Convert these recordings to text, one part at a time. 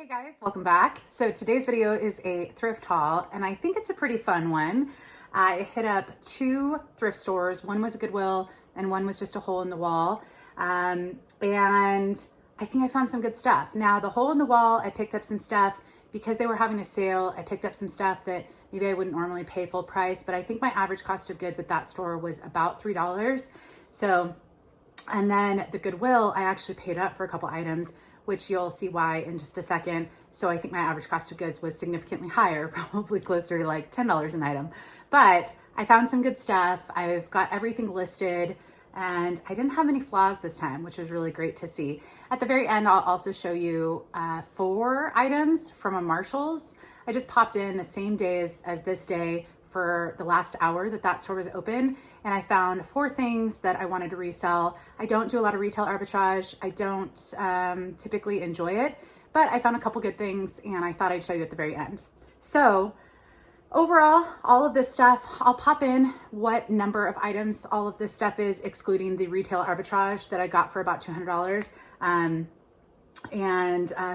Hey guys, welcome back. So today's video is a thrift haul and I think it's a pretty fun one. I hit up two thrift stores. One was a Goodwill and one was just a hole in the wall. And I think I found some good stuff. Now the hole in the wall, I picked up some stuff because they were having a sale. I picked up some stuff that maybe I wouldn't normally pay full price, but I think my average cost of goods at that store was about $3. So, and then the Goodwill, I actually paid up for a couple items, which you'll see why in just a second. So I think my average cost of goods was significantly higher, probably closer to like $10 an item. But I found some good stuff. I've got everything listed and I didn't have any flaws this time, which was really great to see. At the very end, I'll also show you 4 items from a Marshall's. I just popped in the same day as this day for the last hour that store was open, and I found 4 things that I wanted to resell. I don't do a lot of retail arbitrage. I don't typically enjoy it, but I found a couple good things and I thought I'd show you at the very end. So overall, all of this stuff, I'll pop in what number of items all of this stuff is, excluding the retail arbitrage that I got for about $200.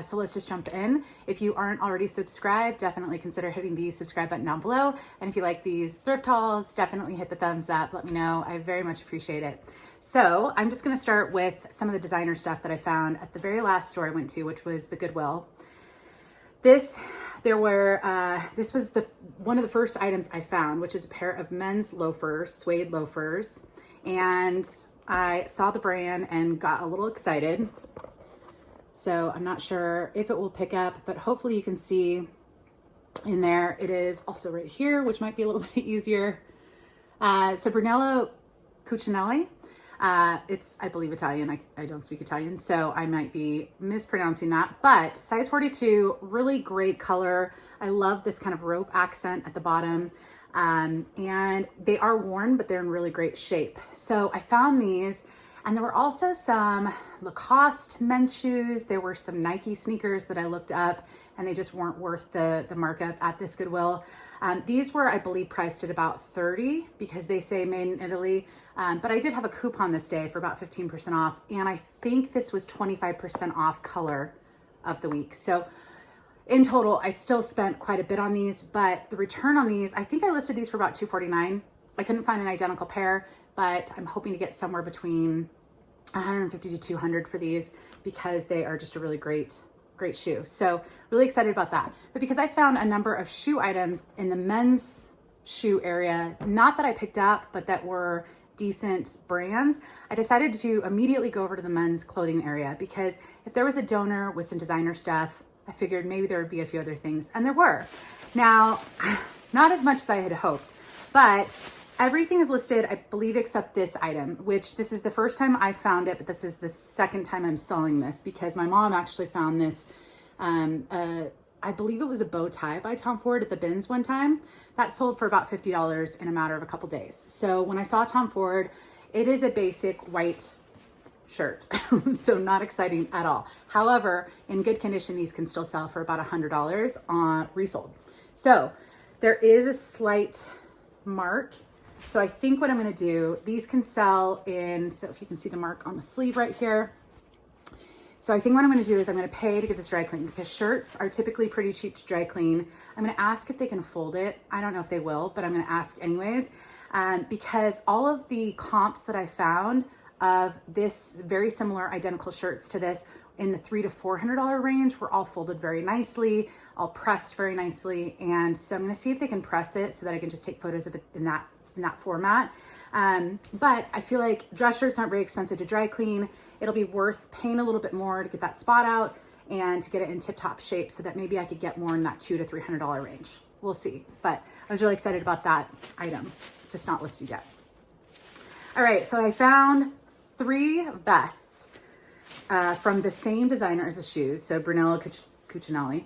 So let's just jump in. If you aren't already subscribed, definitely consider hitting the subscribe button down below. And if you like these thrift hauls, definitely hit the thumbs up. Let me know. I very much appreciate it. So I'm just going to start with some of the designer stuff that I found at the very last store I went to, which was the Goodwill. This was one of the first items I found, which is a pair of men's loafers, suede loafers. And I saw the brand and got a little excited. So I'm not sure if it will pick up, but hopefully you can see in there. It is also right here, which might be a little bit easier. So Brunello Cuccinelli. It's, I believe, Italian. I don't speak Italian, so I might be mispronouncing that, but size 42, really great color. I love this kind of rope accent at the bottom. And they are worn, but they're in really great shape. So I found these. And there were also some Lacoste men's shoes. There were some Nike sneakers that I looked up and they just weren't worth the markup at this Goodwill. These were, I believe, priced at about $30 because they say made in Italy. But I did have a coupon this day for about 15% off. And I think this was 25% off color of the week. So in total, I still spent quite a bit on these, but the return on these, I think I listed these for about $249. I couldn't find an identical pair, but I'm hoping to get somewhere between 150 to $200 for these because they are just a really great shoe. So really excited about that. But because I found a number of shoe items in the men's shoe area, not that I picked up, but that were decent brands, I decided to immediately go over to the men's clothing area because if there was a donor with some designer stuff, I figured maybe there would be a few other things, and there were. Now, not as much as I had hoped, but everything is listed, I believe, except this item, which this is the first time I found it, but this is the second time I'm selling this because my mom actually found this. I believe it was a bow tie by Tom Ford at the bins one time. That sold for about $50 in a matter of a couple days. So when I saw Tom Ford, it is a basic white shirt, so not exciting at all. However, in good condition, these can still sell for about $100 on resold. So there is a slight mark. So I think what I'm going to do, these can sell in, so if you can see the mark on the sleeve right here. So I think what I'm going to do is I'm going to pay to get this dry cleaned because shirts are typically pretty cheap to dry clean. I'm going to ask if they can fold it. I don't know if they will, but I'm going to ask anyways, because all of the comps that I found of this very similar identical shirts to this in the $300 to $400 range were all folded very nicely, all pressed very nicely. And so I'm going to see if they can press it so that I can just take photos of it in that format. But I feel like dress shirts aren't very expensive to dry clean. It'll be worth paying a little bit more to get that spot out and to get it in tip-top shape so that maybe I could get more in that $200 to $300 range. We'll see. But I was really excited about that item, just not listed yet. All right, so I found 3 vests from the same designer as the shoes, so Brunello Cuccinelli.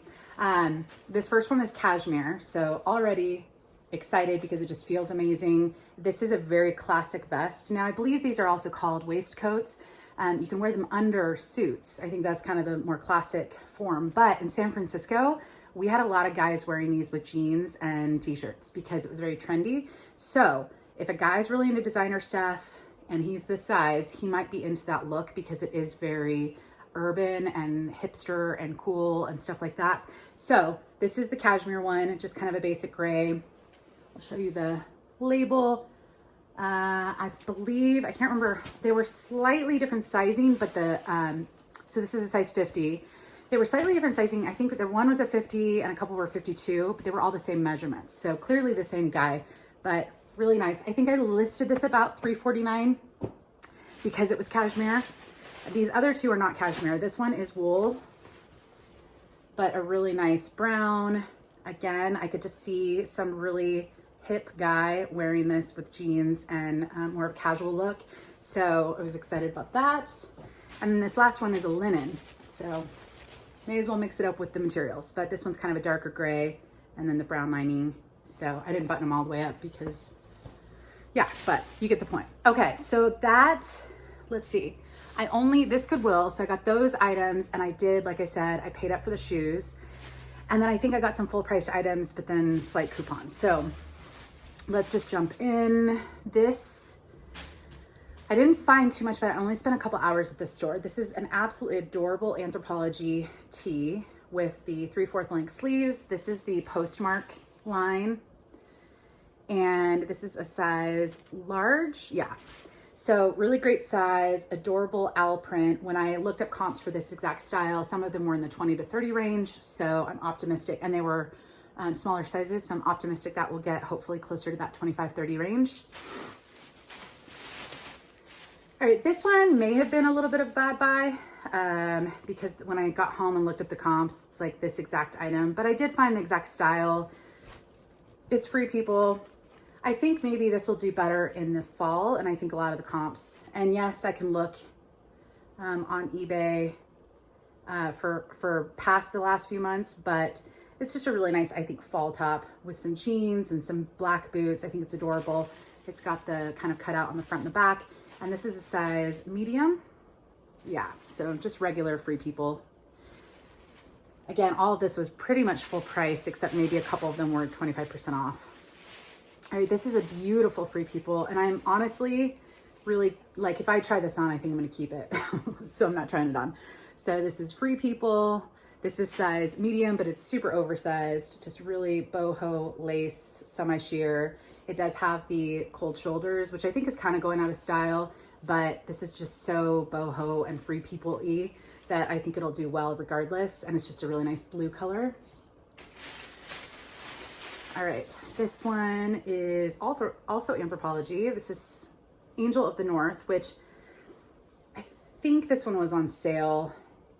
This first one is cashmere, so already excited because it just feels amazing. This is a very classic vest. Now, I believe these are also called waistcoats. You can wear them under suits. I think that's kind of the more classic form. But in San Francisco, we had a lot of guys wearing these with jeans and t-shirts because it was very trendy. So if a guy's really into designer stuff and he's this size, he might be into that look because it is very urban and hipster and cool and stuff like that. So this is the cashmere one, just kind of a basic gray. I'll show you the label. I believe, I can't remember, they were slightly different sizing, but so this is a size 50. They were slightly different sizing. I think the one was a 50 and a couple were 52, but they were all the same measurements. So clearly the same guy, but really nice. I think I listed this about $349 because it was cashmere. These other two are not cashmere. This one is wool, but a really nice brown. Again, I could just see some really hip guy wearing this with jeans and more of a casual look. So I was excited about that. And then this last one is a linen. So may as well mix it up with the materials, but this one's kind of a darker gray and then the brown lining. So I didn't button them all the way up because, yeah, but you get the point. Okay, so that, let's see. This Goodwill, so I got those items and I did, like I said, I paid up for the shoes. And then I think I got some full priced items, but then slight coupons. So let's just jump in. This, I didn't find too much, but I only spent a couple hours at this store. This is an absolutely adorable Anthropology tee with the 3/4 length sleeves. This is the Postmark line. And this is a size large. Yeah. So really great size, adorable owl print. When I looked up comps for this exact style, some of them were in the 20 to 30 range. So I'm optimistic, and they were smaller sizes. So I'm optimistic that will get hopefully closer to that 25, 30 range. All right, this one may have been a little bit of a bad buy because when I got home and looked up the comps, it's like this exact item, but I did find the exact style. It's Free People. I think maybe this will do better in the fall, and I think a lot of the comps, and yes, I can look on eBay for past the last few months, but it's just a really nice, I think, fall top with some jeans and some black boots. I think it's adorable. It's got the kind of cutout on the front and the back, and this is a size medium. Yeah, so just regular Free People. Again, all of this was pretty much full price, except maybe a couple of them were 25% off. All right, this is a beautiful Free People, and I'm honestly really, like, if I try this on, I think I'm gonna keep it. So I'm not trying it on. So this is Free People. This is size medium, but it's super oversized, just really boho lace, semi-sheer. It does have the cold shoulders, which I think is kind of going out of style, but this is just so boho and Free People-y that I think it'll do well regardless, and it's just a really nice blue color. All right, this one is also Anthropology. This is Angel of the North, which I think this one was on sale.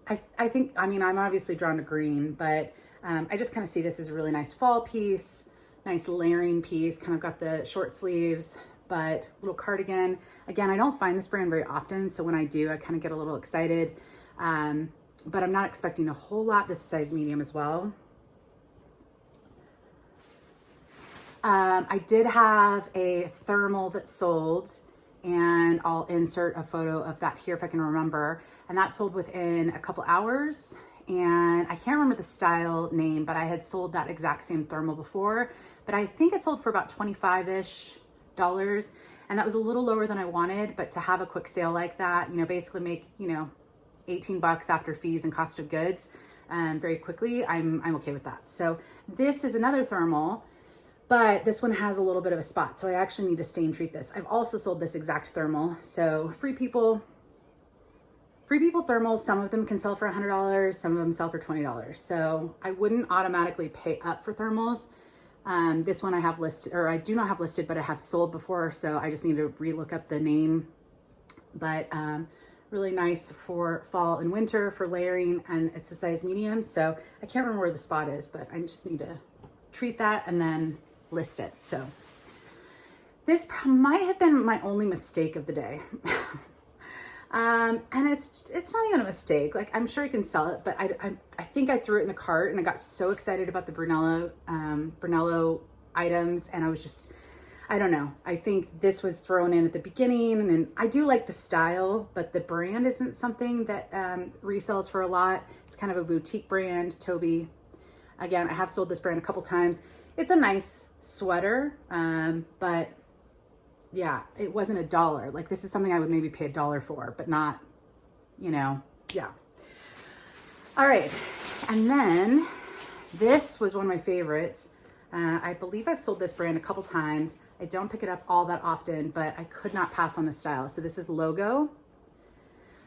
I think, I mean, I'm obviously drawn to green, but I just kind of see this as a really nice fall piece, nice layering piece, kind of got the short sleeves, but little cardigan. Again, I don't find this brand very often, so when I do, I kind of get a little excited, but I'm not expecting a whole lot. This is size medium as well. I did have a thermal that sold, and I'll insert a photo of that here if I can remember. And that sold within a couple hours. And I can't remember the style name, but I had sold that exact same thermal before. But I think it sold for about $25-ish. And that was a little lower than I wanted. But to have a quick sale like that, you know, basically make, you know, 18 bucks after fees and cost of goods very quickly, I'm okay with that. So this is another thermal, but this one has a little bit of a spot, so I actually need to stain treat this. I've also sold this exact thermal. So Free People thermals, some of them can sell for $100, some of them sell for $20. So I wouldn't automatically pay up for thermals. This one I have listed, or I do not have listed, but I have sold before, so I just need to relook up the name. But really nice for fall and winter for layering, and it's a size medium. So I can't remember where the spot is, but I just need to treat that and then list it. So this might have been my only mistake of the day. And it's not even a mistake. Like, I'm sure you can sell it, but I think I threw it in the cart, and I got so excited about the Brunello items, and I was just, I don't know. I think this was thrown in at the beginning, and I do like the style, but the brand isn't something that resells for a lot. It's kind of a boutique brand, Toby. Again, I have sold this brand a couple times. It's a nice sweater, but yeah, it wasn't $1. Like, this is something I would maybe pay $1 for, but not, you know, yeah. All right, and then this was one of my favorites. I believe I've sold this brand a couple times. I don't pick it up all that often, but I could not pass on this style. So this is Logo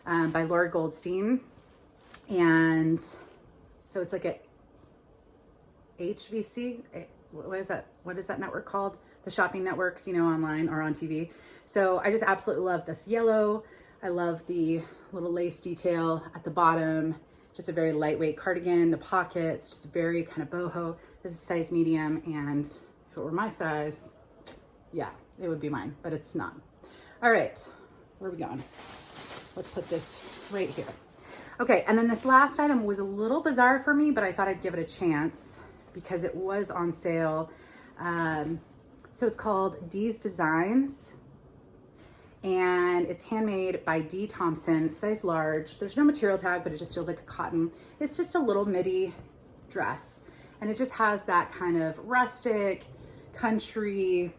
by Laura Goldstein. And so it's like a HVC. What is that? What is that network called? The shopping networks, you know, online or on TV. So I just absolutely love this yellow. I love the little lace detail at the bottom. Just a very lightweight cardigan. The pockets, just very kind of boho. This is size medium, and if it were my size, yeah, it would be mine, but it's not. All right, where are we going? Let's put this right here. Okay, and then this last item was a little bizarre for me, but I thought I'd give it a chance because it was on sale. So it's called Dee's Designs, and it's handmade by D. Thompson, size large. There's no material tag, but it just feels like a cotton. It's just a little midi dress, and it just has that kind of rustic, country,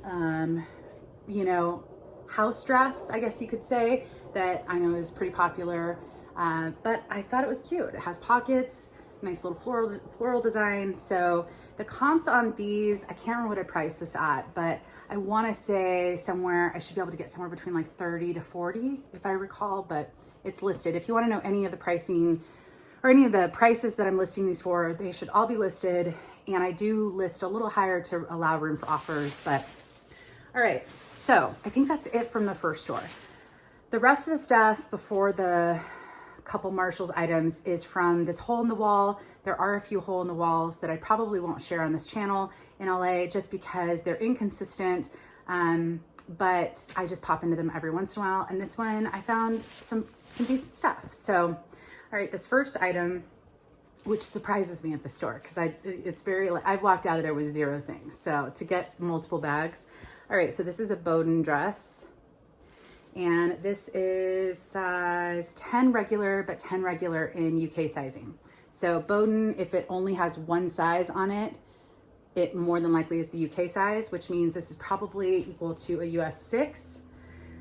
you know, house dress, I guess you could say, that I know is pretty popular. But I thought it was cute. It has pockets, nice little floral design. So the comps on these, I can't remember what I priced this at, but I want to say somewhere, I should be able to get somewhere between like 30 to 40 if I recall, but it's listed. If you want to know any of the pricing or any of the prices that I'm listing these for, they should all be listed. And I do list a little higher to allow room for offers, but all right. So I think that's it from the first store. The rest of the stuff before the couple Marshalls items is from this hole in the wall. There are a few hole in the walls that I probably won't share on this channel in LA just because they're inconsistent, but I just pop into them every once in a while. And this one, I found some decent stuff. So, all right, this first item, which surprises me at the store because I've walked out of there with 0 things. So to get multiple bags. All right, so this is a Bowden dress. And this is size 10 regular, but 10 regular in UK sizing. So Bowden, if it only has one size on it, it more than likely is the UK size, which means this is probably equal to a US 6.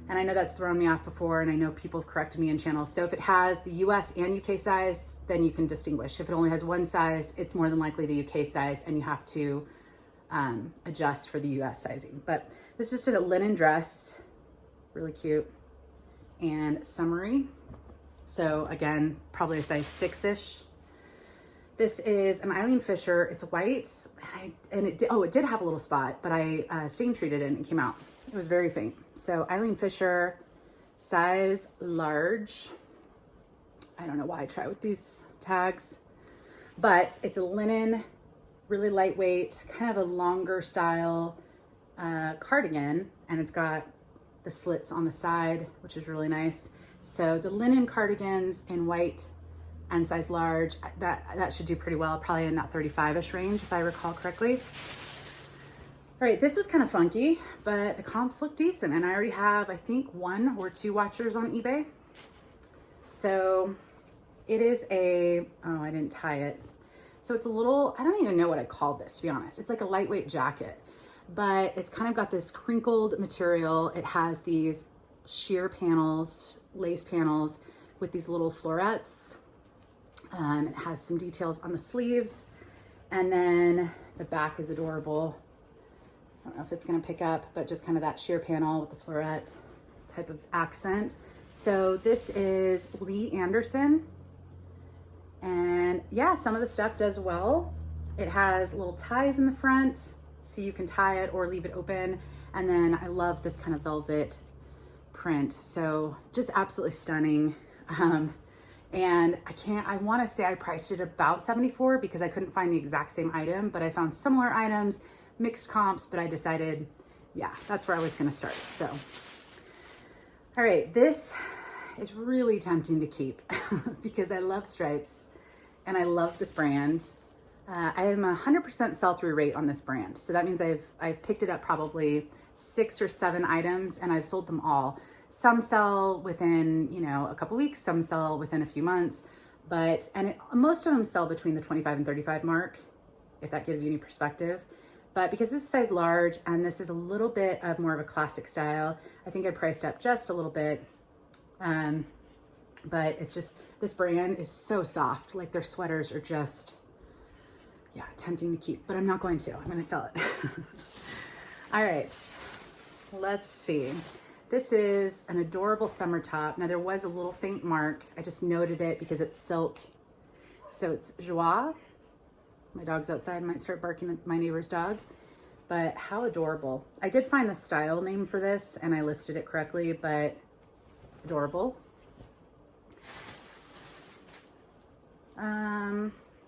And I know that's thrown me off before, and I know people have corrected me in channels. So if it has the US and UK size, then you can distinguish. If it only has one size, it's more than likely the UK size, and you have to adjust for the US sizing. But this is just a linen dress. Really cute and summery. So again, probably a size 6-ish. This is an Eileen Fisher. It's white, and it did have a little spot, but I stain treated it and it came out. It was very faint. So Eileen Fisher, size large. I don't know why I try with these tags, but it's a linen, really lightweight, kind of a longer style cardigan, and it's got the slits on the side, which is really nice. So the linen cardigans in white and size large, that should do pretty well, probably in that 35-ish range, if I recall correctly. All right, this was kind of funky, but the comps look decent, and I already have, I think, 1 or 2 watchers on eBay. So it is a, oh, I didn't tie it. So it's a little, I don't even know what I called this, to be honest. It's like a lightweight jacket, but it's kind of got this crinkled material. It has these sheer panels, lace panels with these little florets. It has some details on the sleeves, and then the back is adorable. I don't know if it's gonna pick up, but just kind of that sheer panel with the floret type of accent. So this is Lee Anderson, and yeah, some of the stuff does well. It has little ties in the front, so you can tie it or leave it open. And then I love this kind of velvet print. So just absolutely stunning. And I want to say I priced it about $74 because I couldn't find the exact same item, but I found similar items, mixed comps, but I decided, yeah, that's where I was going to start. So, all right, this is really tempting to keep because I love stripes and I love this brand. I am 100% sell-through rate on this brand. So that means I've picked it up probably 6 or 7 items, and I've sold them all. Some sell within, you know, a couple weeks, some sell within a few months, most of them sell between the 25 and 35 mark, if that gives you any perspective. But because this is size large and this is a little bit of more of a classic style, I think I priced up just a little bit. but it's just, this brand is so soft. Like their sweaters are just, yeah, tempting to keep, but I'm not going to. I'm going to sell it. All right, let's see. This is an adorable summer top. Now there was a little faint mark. I just noted it because it's silk. So it's Joie. My dog's outside, might start barking at my neighbor's dog, but how adorable. I did find the style name for this and I listed it correctly, but adorable.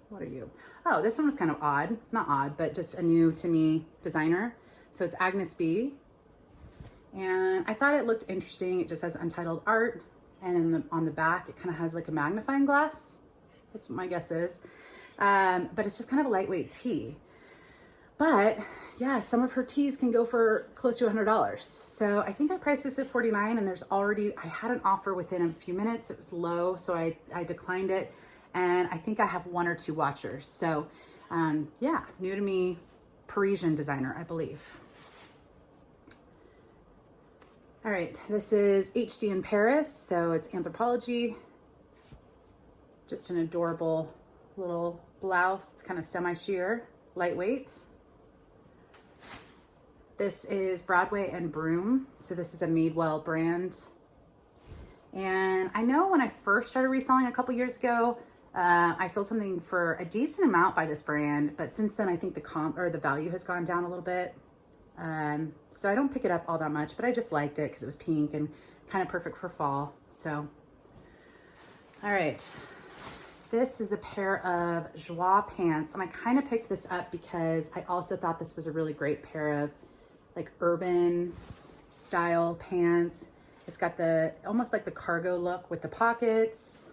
What are you? Oh, this one was kind of odd. Not odd, but just a new to me designer. So it's Agnes B. And I thought it looked interesting. It just has Untitled Art. And on the back, it kind of has like a magnifying glass. That's what my guess is. But it's just kind of a lightweight tee. But yeah, some of her tees can go for close to $100. So I think I priced this at $49, and there's already, I had an offer within a few minutes. It was low, so I declined it. And I think I have 1 or 2 watchers. So yeah, new to me Parisian designer, I believe. All right, this is HD in Paris. So it's Anthropology. Just an adorable little blouse. It's kind of semi-sheer, lightweight. This is Broadway and Broom. So this is a Madewell brand. And I know when I first started reselling a couple years ago, I sold something for a decent amount by this brand, but since then I think the value has gone down a little bit. So I don't pick it up all that much, but I just liked it because it was pink and kind of perfect for fall. So, all right. This is a pair of Joie Pants, and I kind of picked this up because I also thought this was a really great pair of like urban style pants. It's got the almost like the cargo look with the pockets,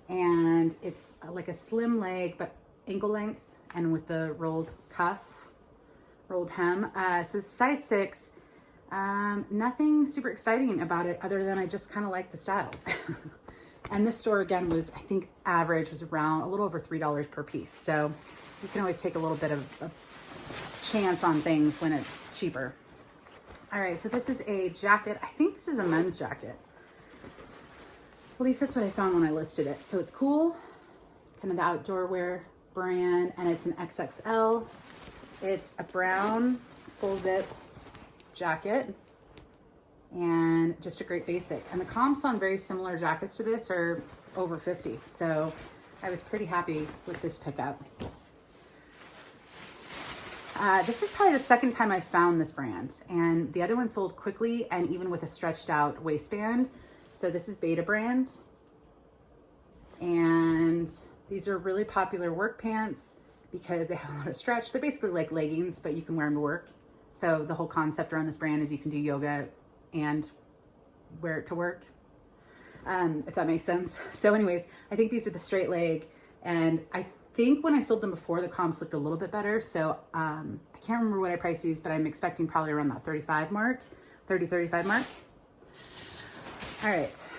and it's like a slim leg but ankle length and with the rolled cuff, rolled hem. So it's size 6. Nothing super exciting about it other than I just kind of like the style. And this store again was, I think average was around a little over $3 per piece. So you can always take a little bit of a chance on things when it's cheaper. All right, so this is a jacket. I think this is a men's jacket. At least that's what I found when I listed it. So it's cool, kind of the outdoor wear brand, and it's an XXL. It's a brown full zip jacket and just a great basic. And the comps on very similar jackets to this are over 50. So I was pretty happy with this pickup. This is probably the second time I've found this brand, and the other one sold quickly and even with a stretched out waistband. So this is Beta brand, and these are really popular work pants because they have a lot of stretch. They're basically like leggings, but you can wear them to work. So the whole concept around this brand is you can do yoga and wear it to work, if that makes sense. So anyways, I think these are the straight leg, and I think when I sold them before, the comps looked a little bit better. So I can't remember what I priced these, but I'm expecting probably around that 35 mark, 35 mark. All right.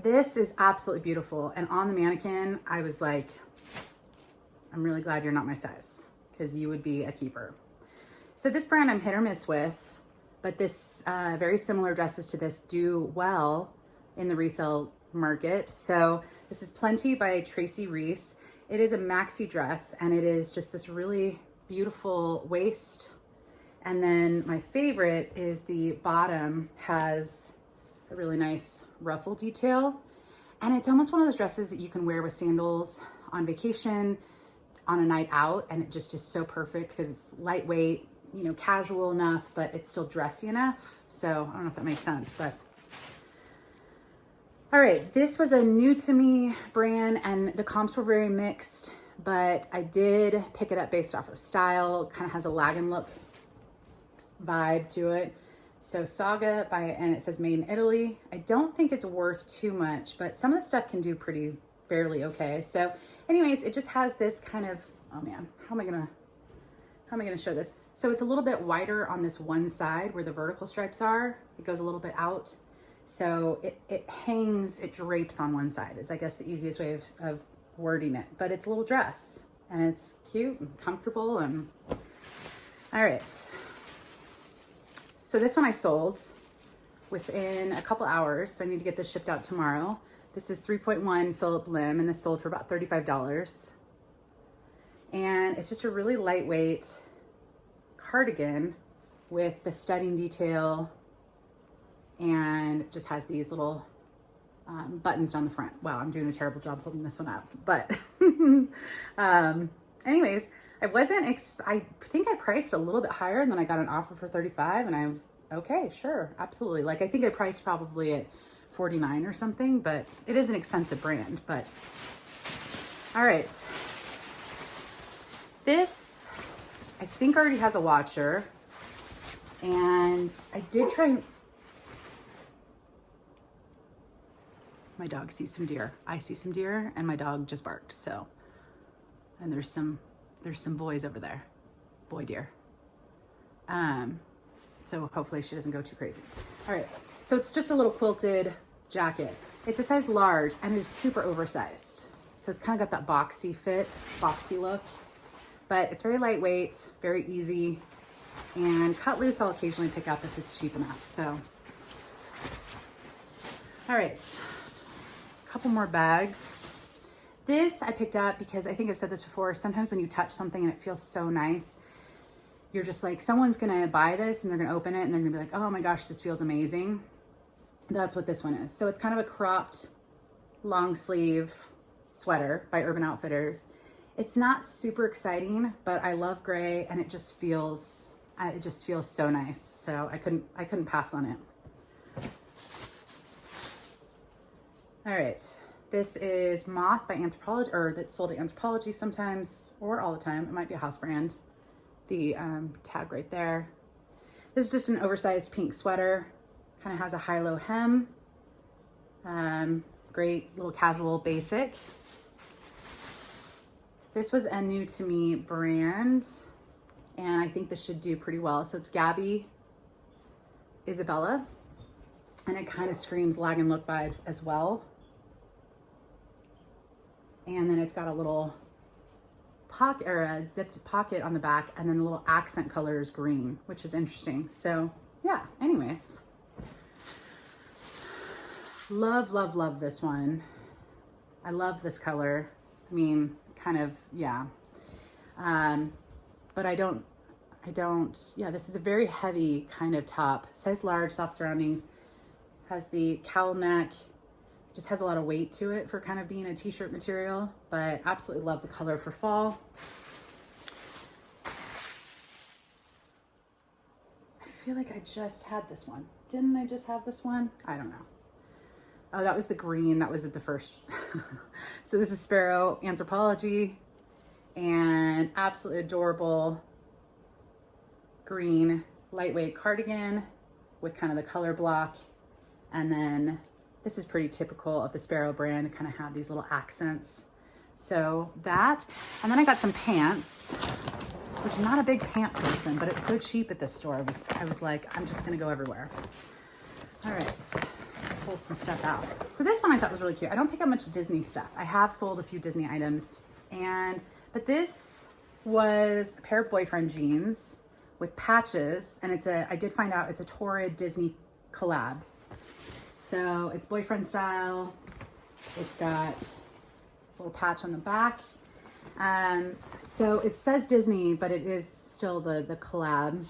This is absolutely beautiful. And on the mannequin, I was like, I'm really glad you're not my size because you would be a keeper. So this brand I'm hit or miss with, but this very similar dresses to this do well in the resale market. So this is Plenty by Tracy Reese. It is a maxi dress, and it is just this really beautiful waist. And then my favorite is the bottom has a really nice ruffle detail. And it's almost one of those dresses that you can wear with sandals on vacation, on a night out, and it just is so perfect because it's lightweight, you know, casual enough, but it's still dressy enough. So I don't know if that makes sense, but all right, this was a new to me brand, and the comps were very mixed, but I did pick it up based off of style. Kind of has a Lagan look vibe to it. So Saga and it says made in Italy. I don't think it's worth too much, but some of the stuff can do fairly okay. So anyways, it just has this kind of, oh man, how am I gonna show this? So it's a little bit wider on this one side where the vertical stripes are. It goes a little bit out. So it hangs, it drapes on one side is I guess the easiest way of wording it, but it's a little dress and it's cute and comfortable. And all right. So this one I sold. within a couple hours, so I need to get this shipped out tomorrow. This is 3.1 Phillip Lim, and this sold for about $35. And it's just a really lightweight cardigan with the studding detail, and just has these little buttons down the front. Wow, I'm doing a terrible job holding this one up. But anyways, I think I priced a little bit higher, and then I got an offer for 35, and I was, okay, sure, absolutely. Like, I think I priced probably at 49 or something, but it is an expensive brand. But all right, this I think already has a washer, and I did try. My dog sees some deer. I see some deer, and my dog just barked. So, and there's some boys over there, boy deer. So hopefully she doesn't go too crazy. All right, so it's just a little quilted jacket. It's a size large, and it is super oversized. So it's kind of got that boxy fit, boxy look, but it's very lightweight, very easy, and cut loose I'll occasionally pick up if it's cheap enough. So, all right, a couple more bags. This I picked up because I think I've said this before. Sometimes when you touch something and it feels so nice, you're just like, someone's gonna buy this and they're gonna open it and they're gonna be like, oh my gosh, this feels amazing. That's what this one is. So it's kind of a cropped long sleeve sweater by Urban Outfitters. It's not super exciting, but I love gray, and it just feels so nice. So I couldn't pass on it. All right, this is Moth by Anthropology, or that's sold at Anthropology sometimes, or all the time. It might be a house brand. The tag right there. This is just an oversized pink sweater. Kind of has a high-low hem. Great little casual basic. This was a new to me brand, and I think this should do pretty well. So it's Gabby Isabella, and it kind of screams Lag and Look vibes as well. And then it's got a little pocket, or a zipped pocket on the back, and then the little accent color is green, which is interesting. So yeah, anyways. Love, love, love this one. I love this color. I mean, kind of, yeah. But I don't, yeah, this is a very heavy kind of top. Size large, soft surroundings. Has the cowl neck. Just has a lot of weight to it for kind of being a t-shirt material, but absolutely love the color for fall. I feel like I just had this one. Didn't I just have this one? I don't know. Oh, that was the green. That was at the first. So this is Sparrow Anthropology, and absolutely adorable green lightweight cardigan with kind of the color block. And then this is pretty typical of the Sparrow brand, kind of have these little accents. So that, and then I got some pants, which I'm not a big pant person, but it was so cheap at this store. I was like, I'm just gonna go everywhere. All right, let's pull some stuff out. So this one I thought was really cute. I don't pick up much Disney stuff. I have sold a few Disney items, but this was a pair of boyfriend jeans with patches, and I did find out it's a Torrid Disney collab. So it's boyfriend style. It's got a little patch on the back. So it says Disney, but it is still the collab.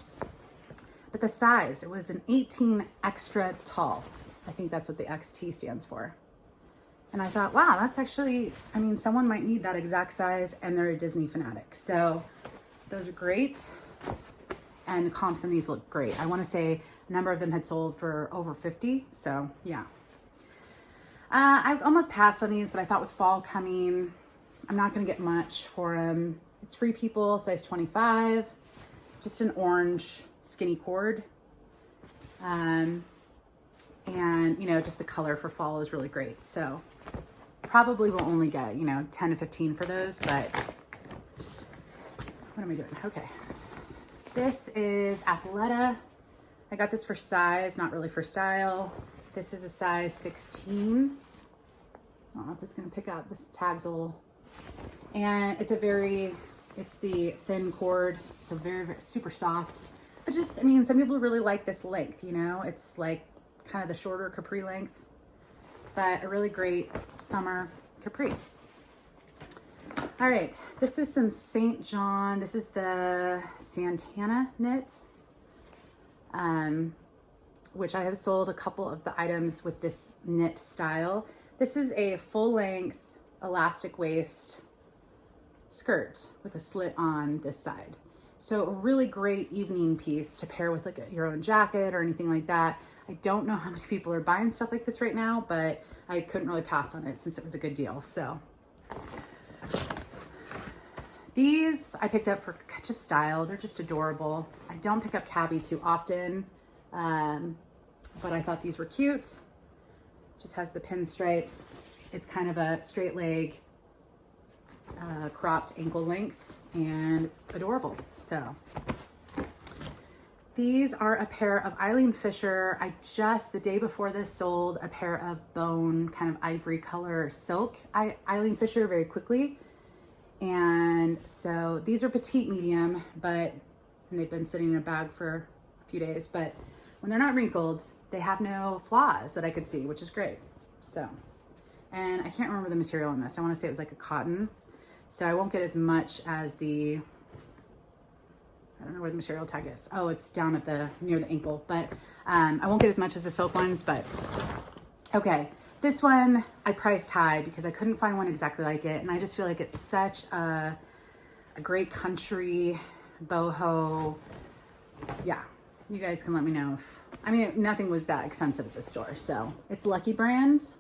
But the size, it was an 18 extra tall. I think that's what the XT stands for. And I thought, wow, that's actually, I mean, someone might need that exact size, and they're a Disney fanatic. So those are great. And the comps on these look great. I want to say a number of them had sold for over 50. So yeah. I almost passed on these, but I thought with fall coming, I'm not going to get much for them. It's Free People, size 25. Just an orange skinny cord. And, you know, just the color for fall is really great. So probably will only get, 10 to 15 for those, but what am I doing? Okay. This is Athleta. I got this for size, not really for style. This is a size 16. I don't know if it's gonna pick up. This tag's a little, and it's the thin cord, so very, very super soft. But just, I mean, some people really like this length, it's like kind of the shorter capri length, but a really great summer capri. All right, this is some St. John. This is the Santana Knit, which I have sold a couple of the items with this knit style. This is a full length elastic waist skirt with a slit on this side. So a really great evening piece to pair with like your own jacket or anything like that. I don't know how many people are buying stuff like this right now, but I couldn't really pass on it since it was a good deal. So these I picked up for just style. They're just adorable. I don't pick up cabbie too often, but I thought these were cute. Just has the pinstripes. It's kind of a straight leg, cropped ankle length, and adorable. So these are a pair of Eileen Fisher. I just, the day before this, sold a pair of bone kind of ivory color silk Eileen Fisher very quickly. And so these are petite medium, and they've been sitting in a bag for a few days, but when they're not wrinkled, they have no flaws that I could see, which is great. So, and I can't remember the material on this. I want to say it was like a cotton. So I won't get as much as I don't know where the material tag is. Oh, it's down at near the ankle, but I won't get as much as the silk ones, but okay. This one I priced high because I couldn't find one exactly like it. And I just feel like it's such a great country boho. Yeah, you guys can let me know nothing was that expensive at the store. So it's Lucky Brand,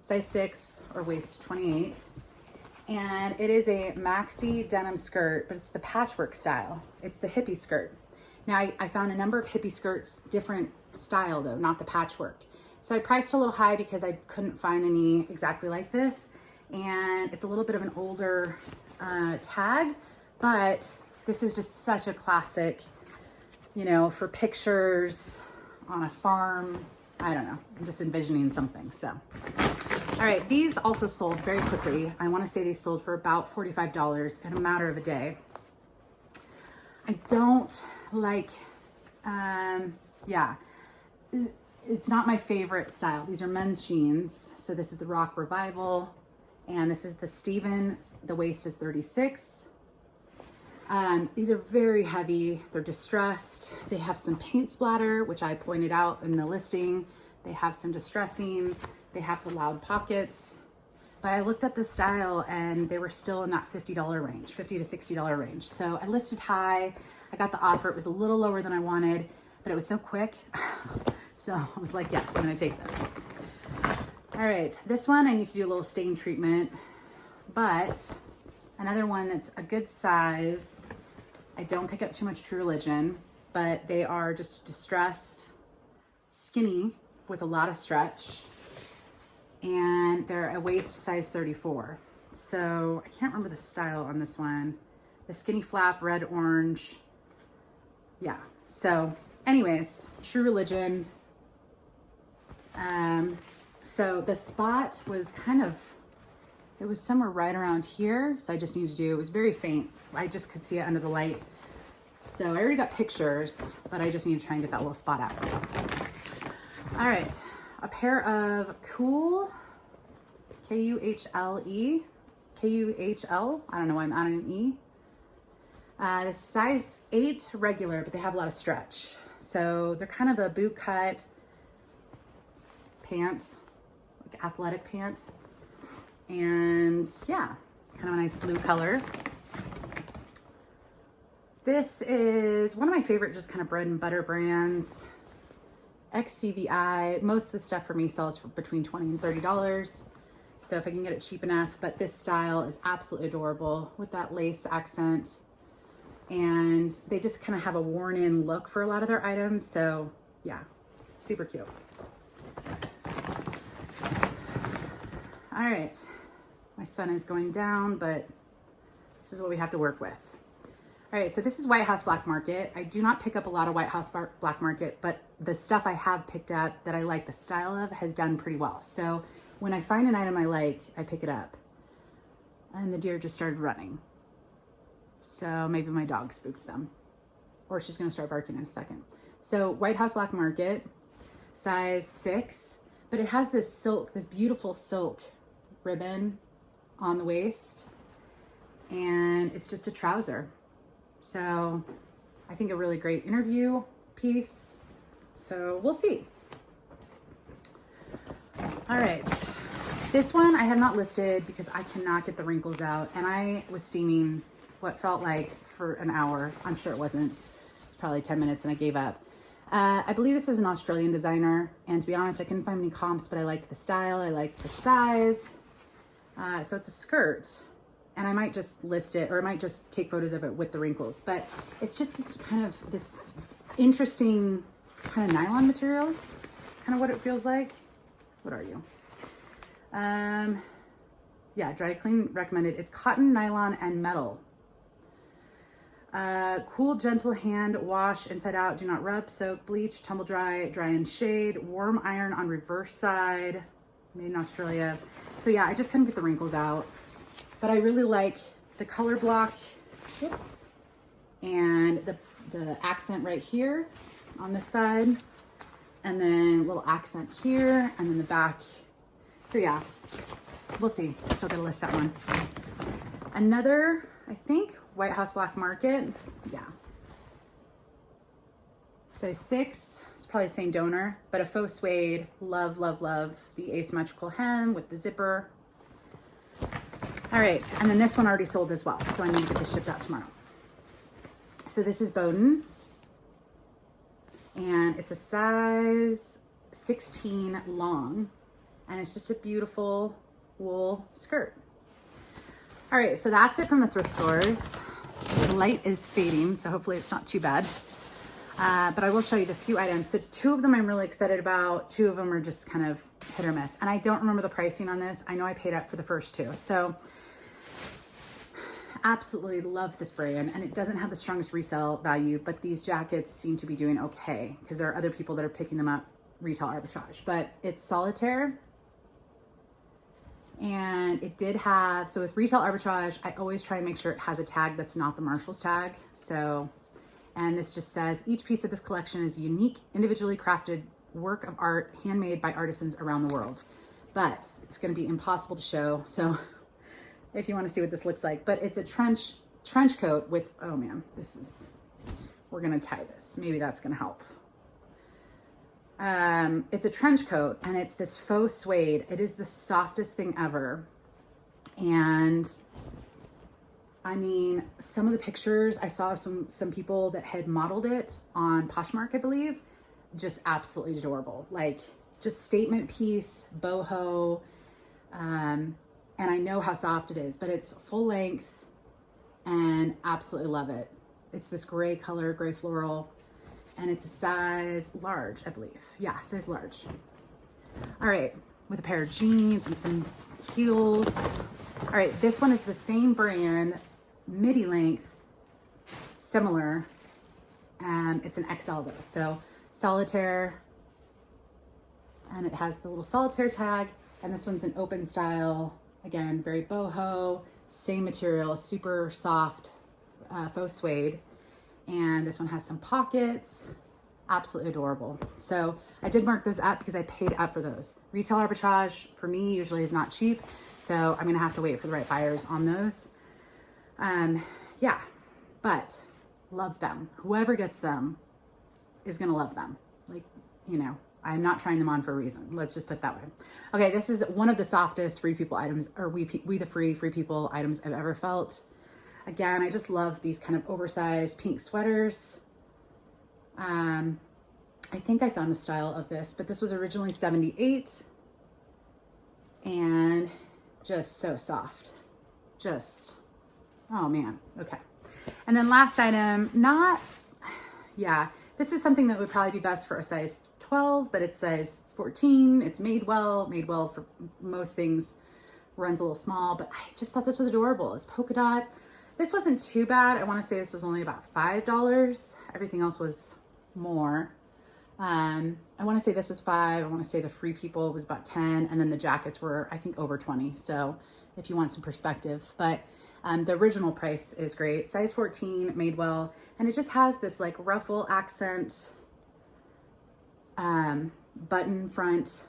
size 6 or waist 28. And it is a maxi denim skirt, but it's the patchwork style. It's the hippie skirt. Now I found a number of hippie skirts, different style though, not the patchwork. So I priced a little high because I couldn't find any exactly like this. And it's a little bit of an older tag, but this is just such a classic, for pictures on a farm. I don't know, I'm just envisioning something, so. All right, these also sold very quickly. I want to say these sold for about $45 in a matter of a day. I don't like, it's not my favorite style. These are men's jeans. So this is the Rock Revival, and this is the Steven. The waist is 36. These are very heavy. They're distressed. They have some paint splatter, which I pointed out in the listing. They have some distressing. They have the loud pockets, but I looked up the style and they were still in that $50 range, $50 to $60 range. So I listed high. I got the offer. It was a little lower than I wanted, but it was so quick. So I was like, yes, I'm gonna take this. All right, this one I need to do a little stain treatment, but another one that's a good size. I don't pick up too much True Religion, but they are just distressed, skinny with a lot of stretch. And they're a waist size 34. So I can't remember the style on this one. The skinny flap, red, orange. Yeah, so anyways, True Religion. So the spot was it was somewhere right around here. So I just needed to it was very faint. I just could see it under the light. So I already got pictures, but I just need to try and get that little spot out. All right. A pair of Cool, K-U-H-L-E, K-U-H-L, I don't know why I'm adding an E. The size 8 regular, but they have a lot of stretch. So they're kind of a boot cut pant, like athletic pant. And yeah, kind of a nice blue color. This is one of my favorite just kind of bread and butter brands. XCVI, most of the stuff for me sells for between $20 and $30. So if I can get it cheap enough, but this style is absolutely adorable with that lace accent. And they just kind of have a worn in look for a lot of their items. So yeah, super cute. All right, my sun is going down, but this is what we have to work with. All right, so this is White House Black Market. I do not pick up a lot of White House Black Market, but the stuff I have picked up that I like the style of has done pretty well. So when I find an item I like, I pick it up. And the deer just started running. So maybe my dog spooked them, or she's gonna start barking in a second. So White House Black Market. size 6, but it has this silk, this beautiful silk ribbon on the waist, and it's just a trouser. So I think a really great interview piece. So we'll see. All right. This one I have not listed because I cannot get the wrinkles out, and I was steaming what felt like for an hour. I'm sure it wasn't. It's probably 10 minutes and I gave up. I believe this is an Australian designer, and to be honest, I couldn't find any comps, but I liked the style. I liked the size. So it's a skirt, and I might just list it, or I might just take photos of it with the wrinkles, but it's just this kind of this interesting kind of nylon material. It's kind of what it feels like. What are you? Yeah, dry clean recommended. It's cotton, nylon, and metal. Cool, gentle hand wash inside out. Do not rub, soak, bleach, tumble dry, dry and shade. Warm iron on reverse side. Made in Australia. So yeah, I just couldn't get the wrinkles out. But I really like the color block. Oops. And the accent right here on this side. And then a little accent here. And then the back. So yeah, we'll see. Still gotta list that one. Another, I think, White House Black Market. Yeah. Size 6. It's probably the same donor, but a faux suede. Love, love, love the asymmetrical hem with the zipper. All right, and then this one already sold as well, so I need to get this shipped out tomorrow. So this is Bowden, and it's a size 16 long, and it's just a beautiful wool skirt. All right, so that's it from the thrift stores. The light is fading, so hopefully it's not too bad. But I will show you the few items. So 2 of them I'm really excited about. 2 of them are just kind of hit or miss. And I don't remember the pricing on this. I know I paid up for the first 2. So absolutely love this brand. And it doesn't have the strongest resale value, but these jackets seem to be doing okay because there are other people that are picking them up retail arbitrage. But it's Solitaire. And it did have, so with retail arbitrage, I always try and make sure it has a tag that's not the Marshall's tag. So, and this just says, each piece of this collection is a unique, individually crafted work of art, handmade by artisans around the world. But it's gonna be impossible to show. So if you wanna see what this looks like, but it's a trench coat with, oh man, we're gonna tie this. Maybe that's gonna help. It's a trench coat, and it's this faux suede. It is the softest thing ever. And I mean, some of the pictures, I saw some people that had modeled it on Poshmark, I believe, just absolutely adorable. Like, just statement piece, boho. And I know how soft it is, but it's full length and absolutely love it. It's this gray color, gray floral. And it's a size large, I believe. Yeah, size large. All right, with a pair of jeans and some heels. All right, this one is the same brand, midi length, similar. It's an XL though. So Solitaire, and it has the little Solitaire tag. And this one's an open style. Again, very boho, same material, super soft, faux suede. And this one has some pockets, absolutely adorable. So I did mark those up because I paid up for those. Retail arbitrage for me usually is not cheap, so I'm gonna have to wait for the right buyers on those. Yeah, but love them. Whoever gets them is gonna love them. Like, you know, I'm not trying them on for a reason. Let's just put it that way. Okay, this is one of the softest Free People items, or we the Free People items I've ever felt. Again, I just love these kind of oversized pink sweaters. I think I found the style of this, but this was originally $78 and just so soft. Just, oh man, okay. And then last item, this is something that would probably be best for a size 12, but it's size 14. It's made well for most things, runs a little small, but I just thought this was adorable. It's polka dot. This wasn't too bad. I want to say this was only about $5. Everything else was more. I want to say this was $5. I want to say the Free People was about $10, and then the jackets were, I think, over $20. So if you want some perspective, but the original price is great. Size 14, made well, and it just has this like ruffle accent button front.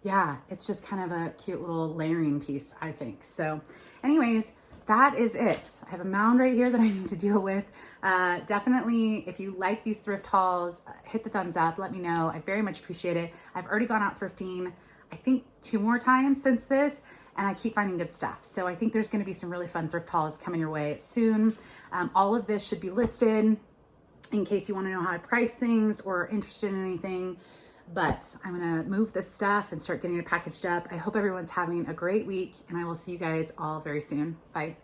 Yeah, it's just kind of a cute little layering piece, I think. So anyways, that is it. I have a mound right here that I need to deal with. Definitely, if you like these thrift hauls, hit the thumbs up, let me know. I very much appreciate it. I've already gone out thrifting, I think 2 more times since this, and I keep finding good stuff. So I think there's gonna be some really fun thrift hauls coming your way soon. All of this should be listed in case you wanna know how I price things or are interested in anything. But I'm gonna move this stuff and start getting it packaged up. I hope everyone's having a great week, and I will see you guys all very soon. Bye.